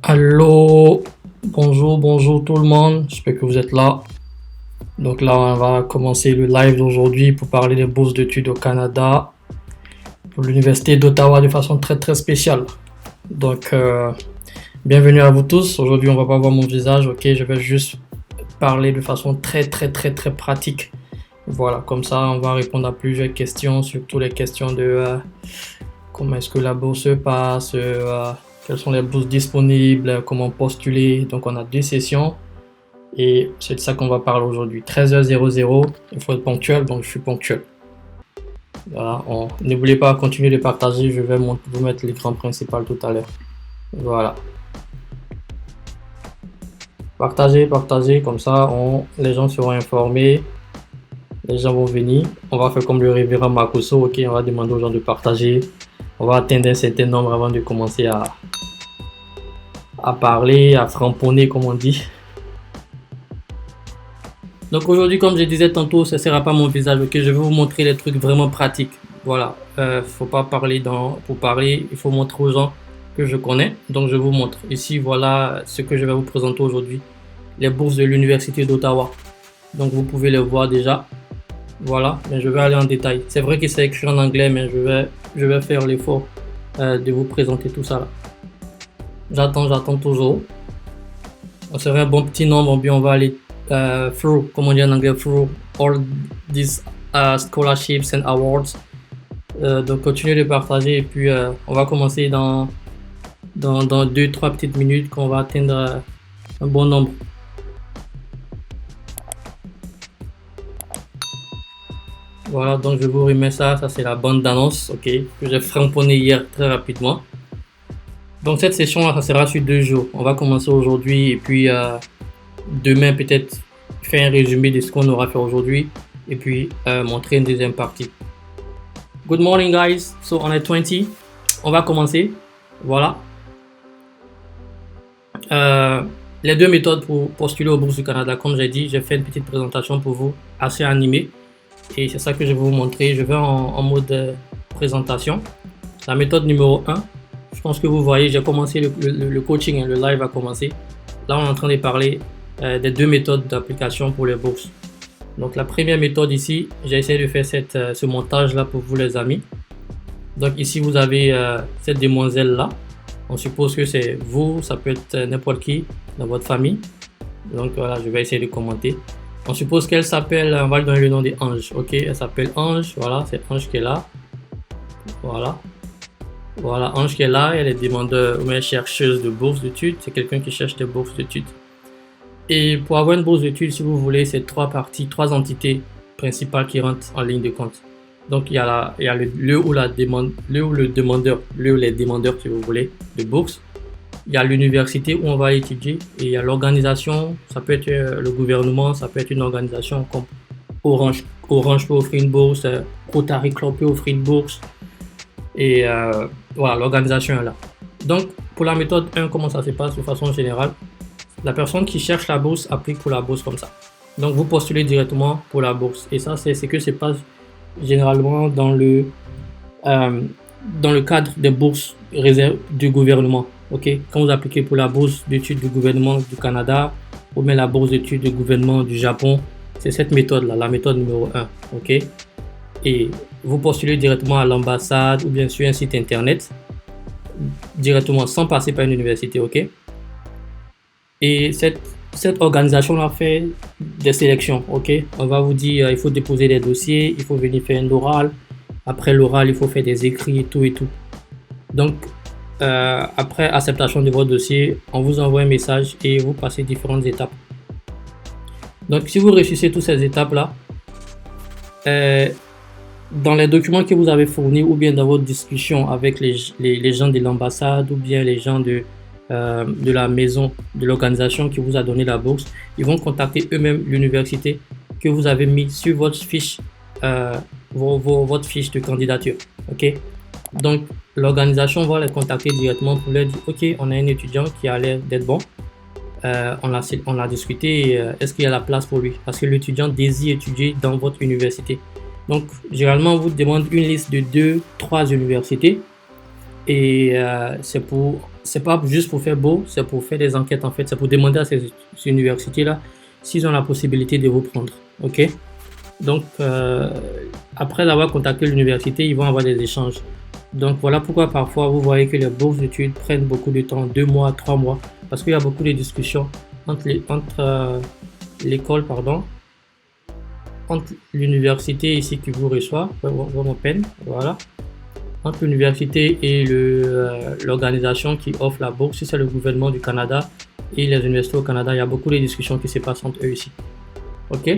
Allô, bonjour tout le monde, j'espère que vous êtes là. Donc là, on va commencer le live d'aujourd'hui pour parler des bourses d'études au Canada pour l'Université d'Ottawa de façon très spéciale. Donc, bienvenue à vous tous. Aujourd'hui, on va pas voir mon visage, ok? Je vais juste parler de façon très pratique. Voilà, comme ça, on va répondre à plusieurs questions, surtout les questions de comment est-ce que la bourse se passe, quelles sont les bourses disponibles, comment postuler. Donc, on a 2 sessions. Et c'est de ça qu'on va parler aujourd'hui. 13h00, il faut être ponctuel, donc je suis ponctuel. Voilà, n'oubliez pas de continuer de partager, je vais vous mettre l'écran principal tout à l'heure. Voilà. Partagez, comme ça les gens seront informés, les gens vont venir. On va faire comme le révérend Makoso, ok, on va demander aux gens de partager. On va atteindre un certain nombre avant de commencer à parler, à framponner comme on dit. Donc aujourd'hui, comme je disais tantôt, ça ne sera pas mon visage, ok? Je vais vous montrer les trucs vraiment pratiques. Voilà, faut pas parler pour parler, il faut montrer aux gens que je connais. Donc je vous montre. Ici, voilà ce que je vais vous présenter aujourd'hui. Les bourses de l'Université d'Ottawa. Donc vous pouvez les voir déjà. Voilà, mais je vais aller en détail. C'est vrai que c'est écrit en anglais, mais je vais faire l'effort de vous présenter tout ça là. J'attends toujours. On serait un bon petit nombre, bien on va aller through, comme on dit en anglais, through all these scholarships and awards. Donc continuez de partager et puis on va commencer dans 2-3 petites minutes qu'on va atteindre un bon nombre. Voilà, donc je vous remets ça c'est la bande d'annonce, ok, que j'ai framponné hier très rapidement. Donc cette session là, ça sera sur 2 jours. On va commencer aujourd'hui et puis demain peut-être faire un résumé de ce qu'on aura fait aujourd'hui et puis montrer une deuxième partie. Good morning guys, so on est 20, on va commencer. Voilà. Les 2 méthodes pour postuler aux bourses du Canada, comme j'ai dit, j'ai fait une petite présentation pour vous, assez animée. Et c'est ça que je vais vous montrer. Je vais en mode présentation. La méthode numéro 1, je pense que vous voyez, j'ai commencé le coaching, le live a commencé. Là, on est en train de parler des 2 méthodes d'application pour les bourses. Donc, la première méthode ici, j'ai essayé de faire ce montage-là pour vous les amis. Donc, ici, vous avez cette demoiselle-là. On suppose que c'est vous, ça peut être n'importe qui dans votre famille. Donc, voilà, je vais essayer de commenter. On suppose qu'elle s'appelle, on va lui donner le nom d'Ange, ok, elle s'appelle Ange, voilà, c'est Ange qui est là, voilà, Ange qui est là, elle est demandeur ou bien chercheuse de bourse d'études, c'est quelqu'un qui cherche des bourses d'études. Et pour avoir une bourse d'études, si vous voulez, c'est 3 entités principales qui rentrent en ligne de compte. Donc il y a les demandeurs, si vous voulez, de bourse. Il y a l'université où on va étudier et il y a l'organisation, ça peut être le gouvernement, ça peut être une organisation comme Orange peut offrir une bourse, Rotary Club peut offrir une bourse et voilà, l'organisation est là. Donc pour la méthode 1, comment ça se passe de façon générale? La personne qui cherche la bourse applique pour la bourse comme ça. Donc vous postulez directement pour la bourse et ça c'est ce que se passe généralement dans le cadre des bourses réservées du gouvernement. Ok, quand vous appliquez pour la bourse d'études du gouvernement du Canada ou bien la bourse d'études du gouvernement du Japon, c'est cette méthode-là, la méthode numéro 1. Ok, et vous postulez directement à l'ambassade ou bien sur un site internet, directement sans passer par une université. Ok, et cette organisation-là fait des sélections. Ok, on va vous dire il faut déposer des dossiers, il faut venir faire un oral. Après l'oral, il faut faire des écrits et tout. Donc, après acceptation de votre dossier, on vous envoie un message et vous passez différentes étapes. Donc, si vous réussissez toutes ces étapes-là, dans les documents que vous avez fournis ou bien dans votre discussion avec les gens de l'ambassade ou bien les gens de la maison, de l'organisation qui vous a donné la bourse, ils vont contacter eux-mêmes l'université que vous avez mis sur votre fiche, votre fiche de candidature. Ok, donc l'organisation va les contacter directement pour leur dire ok, on a un étudiant qui a l'air d'être bon, on a discuté, est-ce qu'il y a la place pour lui, parce que l'étudiant désire étudier dans votre université. Donc généralement on vous demande une liste de 2-3 universités Et c'est pas juste pour faire beau, c'est pour faire des enquêtes en fait. C'est pour demander à ces universités-là s'ils ont la possibilité de vous prendre. Ok? Donc, après avoir contacté l'université, ils vont avoir des échanges. Donc, voilà pourquoi parfois vous voyez que les bourses d'études prennent beaucoup de temps, 2 mois, 3 mois, parce qu'il y a beaucoup de discussions entre l'école, pardon, entre l'université ici qui vous reçoit, vraiment peine, voilà, entre l'université et l'organisation qui offre la bourse, si c'est le gouvernement du Canada et les universités au Canada, il y a beaucoup de discussions qui se passent entre eux ici. Ok?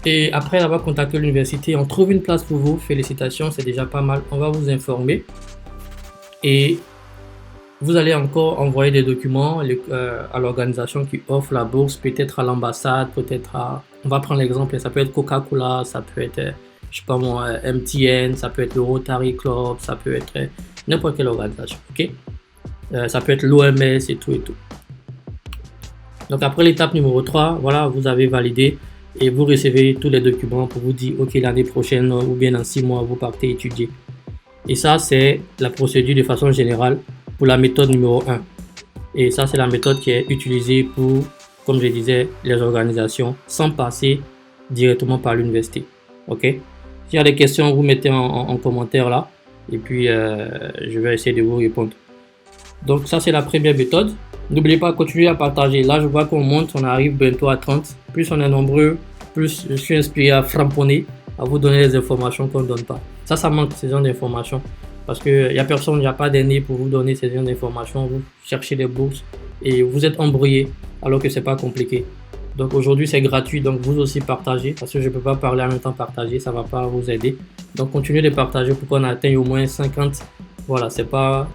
Et après avoir contacté l'université, on trouve une place pour vous. Félicitations, c'est déjà pas mal. On va vous informer. Et vous allez encore envoyer des documents à l'organisation qui offre la bourse, peut-être à l'ambassade, peut-être à... On va prendre l'exemple, ça peut être Coca-Cola, ça peut être, je sais pas moi, MTN, ça peut être le Rotary Club, ça peut être n'importe quelle organisation, ok? Ça peut être l'OMS et tout et tout. Donc après l'étape numéro 3, voilà, vous avez validé et vous recevez tous les documents pour vous dire, ok, l'année prochaine ou bien dans 6 mois, vous partez étudier. Et ça, c'est la procédure de façon générale pour la méthode numéro 1. Et ça, c'est la méthode qui est utilisée pour, comme je disais, les organisations sans passer directement par l'université. Ok? S'il y a des questions, vous mettez en commentaire là et puis je vais essayer de vous répondre. Donc ça, c'est la première méthode. N'oubliez pas de continuer à partager. Là, je vois qu'on monte, on arrive bientôt à 30. Plus on est nombreux, plus je suis inspiré à framponner, à vous donner les informations qu'on ne donne pas. Ça manque, ces genre d'informations. Parce qu'il n'y a personne, il n'y a pas d'aîné pour vous donner ces genre d'informations. Vous cherchez des bourses et vous êtes embrouillé alors que c'est pas compliqué. Donc aujourd'hui, c'est gratuit. Donc vous aussi partagez parce que je ne peux pas parler en même temps partager. Ça ne va pas vous aider. Donc continuez de partager pour qu'on atteigne au moins 50. Voilà, c'est pas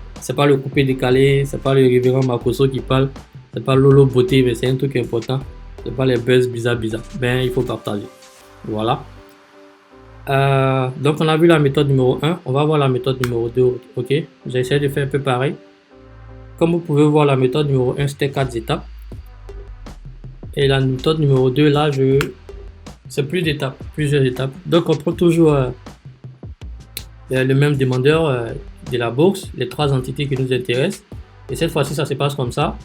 le coupé décalé, c'est pas le révérend Makoso qui parle, c'est pas Lolo Beauté, mais c'est un truc important. C'est pas les buzz bizarres. Ben, il faut partager. Voilà. Donc on a vu la méthode numéro 1, on va voir la méthode numéro 2, ok? J'ai essayé de faire un peu pareil. Comme vous pouvez voir, la méthode numéro 1 c'était 4 étapes. Et la méthode numéro 2, là, c'est plusieurs étapes. Donc on prend toujours le même demandeur de la bourse, les 3 entités qui nous intéressent. Et cette fois-ci, ça se passe comme ça.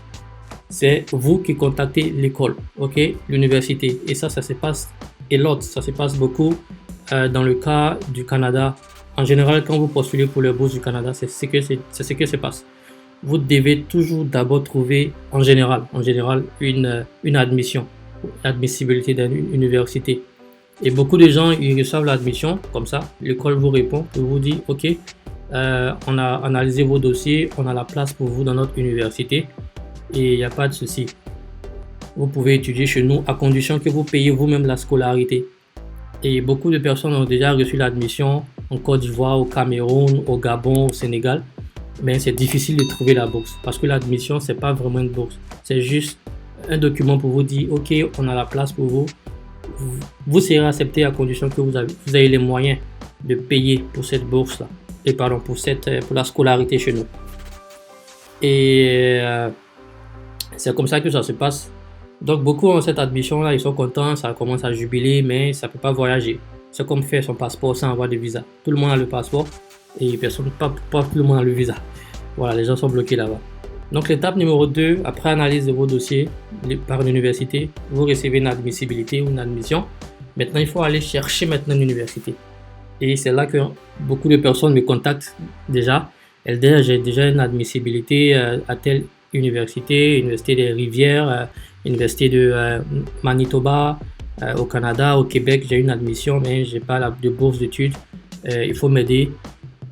C'est vous qui contactez l'école, ok? L'université. Et ça se passe, et l'autre, ça se passe beaucoup dans le cas du Canada. En général, quand vous postulez pour les bourses du Canada, c'est ce que se passe. Vous devez toujours d'abord trouver, en général, une admission, l'admissibilité d'une université. Et beaucoup de gens, ils reçoivent l'admission, comme ça, l'école vous répond, et vous dit, ok, on a analysé vos dossiers, on a la place pour vous dans notre université, et il n'y a pas de souci. Vous pouvez étudier chez nous à condition que vous payez vous-même la scolarité. Et beaucoup de personnes ont déjà reçu l'admission en Côte d'Ivoire, au Cameroun, au Gabon, au Sénégal. Mais c'est difficile de trouver la bourse parce que l'admission, c'est pas vraiment une bourse. C'est juste un document pour vous dire, ok, on a la place pour vous. Vous serez accepté à condition que vous avez les moyens de payer pour cette bourse-là. Et pardon, pour la scolarité chez nous. Et c'est comme ça que ça se passe. Donc beaucoup ont cette admission-là, ils sont contents, ça commence à jubiler, mais ça ne peut pas voyager. C'est comme faire son passeport sans avoir de visa. Tout le monde a le passeport et pas tout le monde a le visa. Voilà, les gens sont bloqués là-bas. Donc l'étape numéro 2, après analyse de vos dossiers par l'université, vous recevez une admissibilité ou une admission. Maintenant, il faut aller chercher maintenant l'université. Et c'est là que beaucoup de personnes me contactent déjà. J'ai déjà une admissibilité à telle université des Rivières, université de Manitoba, au Canada, au Québec, j'ai une admission, mais j'ai pas de bourse d'études. Il faut m'aider.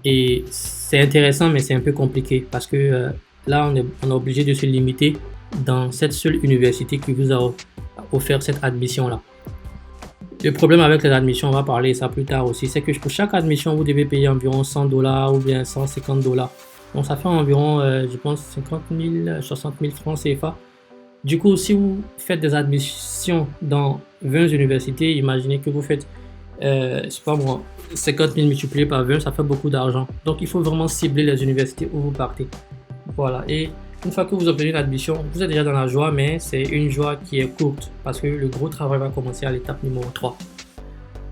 Et c'est intéressant, mais c'est un peu compliqué parce que là, on est obligé de se limiter dans cette seule université qui vous a offert cette admission-là. Le problème avec les admissions, on va parler de ça plus tard aussi, c'est que pour chaque admission, vous devez payer environ $100 ou bien $150. Donc ça fait environ, je pense, 50 000, 60 000 francs CFA. Du coup, si vous faites des admissions dans 20 universités, imaginez que vous faites, je sais pas moi, 50 000 multiplié par 20, ça fait beaucoup d'argent. Donc il faut vraiment cibler les universités où vous partez. Voilà, et une fois que vous obtenez l'admission, vous êtes déjà dans la joie, mais c'est une joie qui est courte parce que le gros travail va commencer à l'étape numéro 3.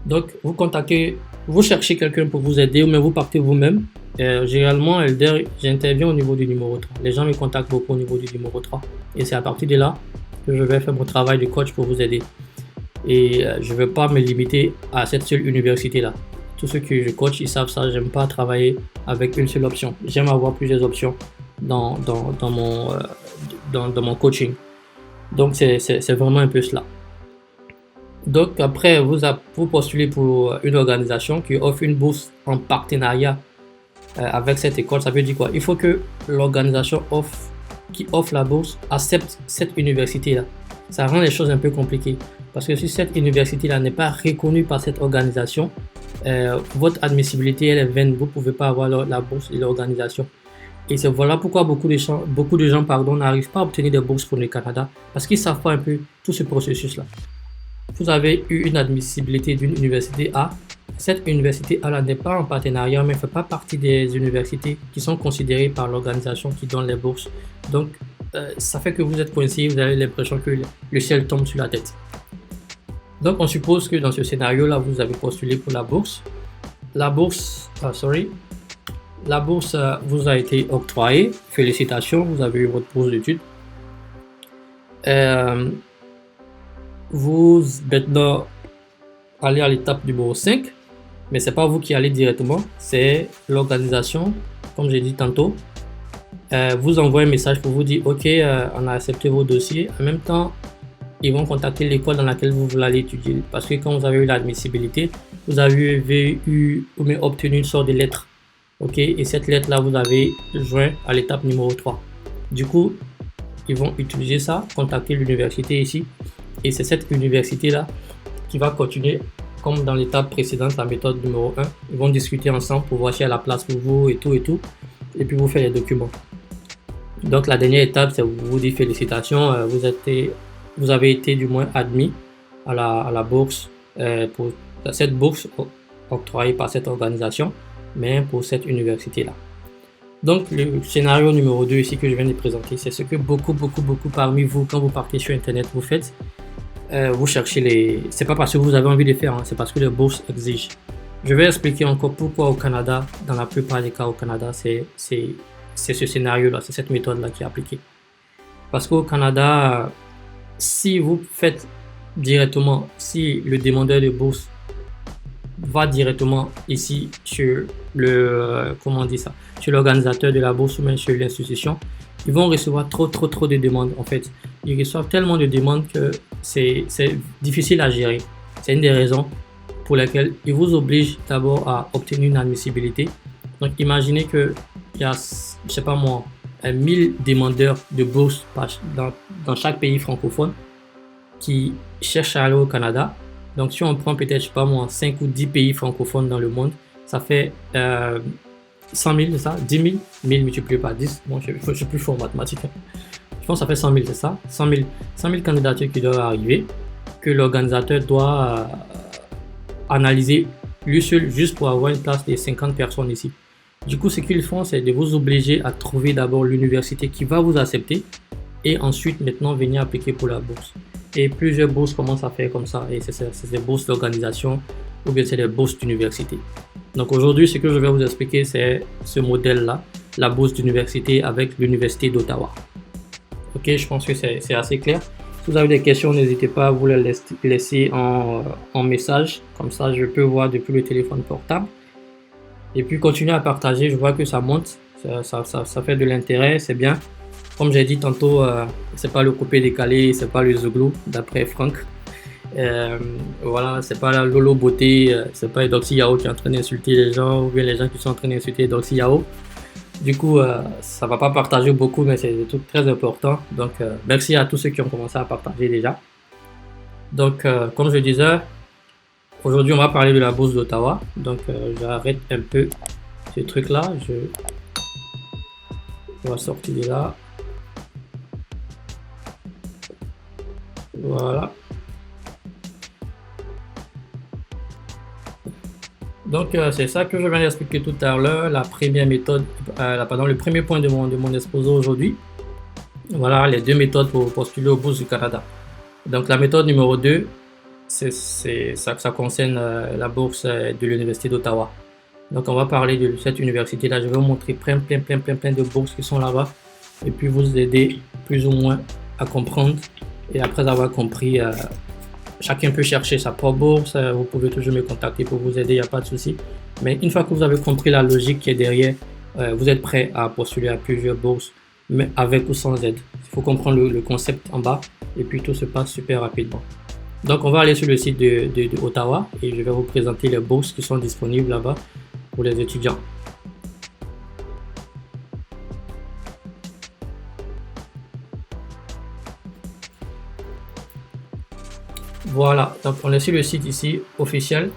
Donc vous cherchez quelqu'un pour vous aider ou même vous partez vous-même Généralement, Elder, j'interviens au niveau du numéro 3. Les gens me contactent beaucoup au niveau du numéro 3. Et c'est à partir de là que je vais faire mon travail de coach pour vous aider. Et je ne vais pas me limiter à cette seule université-là. Tous ceux que je coach, ils savent ça. J'aime pas travailler avec une seule option. J'aime avoir plusieurs options dans mon coaching. Donc, c'est vraiment un peu cela. Donc, après, vous postulez pour une organisation qui offre une bourse en partenariat avec cette école. Ça veut dire quoi? Il faut que l'organisation qui offre la bourse accepte cette université-là. Ça rend les choses un peu compliquées. Parce que si cette université-là n'est pas reconnue par cette organisation, votre admissibilité elle est vaine. Vous ne pouvez pas avoir la bourse de l'organisation. Et c'est voilà pourquoi beaucoup de gens n'arrivent pas à obtenir des bourses pour le Canada. Parce qu'ils ne savent pas un peu tout ce processus-là. Vous avez eu une admissibilité d'une université A. Cette université A n'est pas en partenariat, mais ne fait pas partie des universités qui sont considérées par l'organisation qui donne les bourses. Donc, ça fait que vous êtes coincé, vous avez l'impression que le ciel tombe sur la tête. Donc, on suppose que dans ce scénario-là, vous avez postulé pour la bourse. La bourse vous a été octroyée. Félicitations, vous avez eu votre bourse d'études. Vous maintenant allez à l'étape numéro 5, mais c'est pas vous qui allez directement, c'est l'organisation, comme j'ai dit tantôt, vous envoie un message pour vous dire ok, on a accepté vos dossiers. En même temps, ils vont contacter l'école dans laquelle vous voulez aller étudier, parce que quand vous avez eu l'admissibilité, vous avez eu ou bien obtenu une sorte de lettre, ok, et cette lettre là vous avez joint à l'étape numéro 3. Du coup, ils vont utiliser ça, contacter l'université ici. Et c'est cette université-là qui va continuer comme dans l'étape précédente, la méthode numéro 1. Ils vont discuter ensemble pour voir s'il y a la place pour vous et tout. Et puis vous faire les documents. Donc la dernière étape, c'est vous dire félicitations. Vous avez été du moins admis à la bourse, pour cette bourse octroyée par cette organisation, mais pour cette université-là. Donc le scénario numéro 2 ici que je viens de présenter, c'est ce que beaucoup parmi vous, quand vous partez sur Internet, vous faites. Vous cherchez c'est pas parce que vous avez envie de faire, c'est parce que les bourses exigent. Je vais expliquer encore pourquoi au Canada, dans la plupart des cas au Canada, c'est ce scénario-là, c'est cette méthode-là qui est appliquée. Parce qu'au Canada, si vous faites directement, si le demandeur de bourse va directement ici sur sur l'organisateur de la bourse ou même sur l'institution, ils vont recevoir trop de demandes en fait. Ils reçoivent tellement de demandes que c'est difficile à gérer. C'est une des raisons pour lesquelles ils vous obligent d'abord à obtenir une admissibilité. Donc imaginez que il y a, je sais pas moi, 1000 demandeurs de bourse dans chaque pays francophone qui cherchent à aller au Canada. Donc si on prend peut-être, je sais pas moi, 5 ou 10 pays francophones dans le monde, ça fait 100 000, c'est ça? 10 000, 1000 multiplié par 10. Bon, je suis plus fort en mathématiques. Je pense que ça fait 100 000, c'est ça? 100 000 candidatures qui doivent arriver, que l'organisateur doit analyser lui seul juste pour avoir une place de 50 personnes ici. Du coup, ce qu'ils font, c'est de vous obliger à trouver d'abord l'université qui va vous accepter et ensuite maintenant venir appliquer pour la bourse. Et plusieurs bourses commencent à faire comme ça, et c'est des bourses d'organisation ou bien c'est des bourses d'université. Donc aujourd'hui, ce que je vais vous expliquer, c'est ce modèle-là, la bourse d'université avec l'Université d'Ottawa. Ok, je pense que c'est assez clair. Si vous avez des questions, n'hésitez pas à vous les laisser en message. Comme ça, je peux voir depuis le téléphone portable. Et puis, continuez à partager. Je vois que ça monte. Ça fait de l'intérêt. C'est bien. Comme j'ai dit tantôt, c'est pas le coupé-décalé, c'est pas le zouglou, d'après Franck. Voilà, c'est pas la Lolo Beauté, c'est pas Doxy Yao qui est en train d'insulter les gens ou bien les gens qui sont en train d'insulter Doxy Yao. Du coup, ça va pas partager beaucoup, mais c'est des trucs très importants. Donc, merci à tous ceux qui ont commencé à partager déjà. Donc, comme je disais, aujourd'hui, on va parler de la bourse d'Ottawa. Donc, j'arrête un peu ce truc-là. On va sortir de là. Voilà. Donc, c'est ça que je viens d'expliquer tout à l'heure, la première méthode, le premier point de mon exposé aujourd'hui. Voilà les deux méthodes pour postuler aux bourses du Canada. Donc, la méthode numéro 2, ça concerne la bourse de l'Université d'Ottawa. Donc on va parler de cette université-là. Je vais vous montrer plein de bourses qui sont là-bas et puis vous aider plus ou moins à comprendre. Et après avoir compris, chacun peut chercher sa propre bourse. Vous pouvez toujours me contacter pour vous aider, il n'y a pas de souci. Mais une fois que vous avez compris la logique qui est derrière, vous êtes prêt à postuler à plusieurs bourses, mais avec ou sans aide. Il faut comprendre le concept en bas et puis tout se passe super rapidement. Donc on va aller sur le site de Ottawa et je vais vous présenter les bourses qui sont disponibles là-bas pour les étudiants. Voilà, donc on est sur le site ici officiel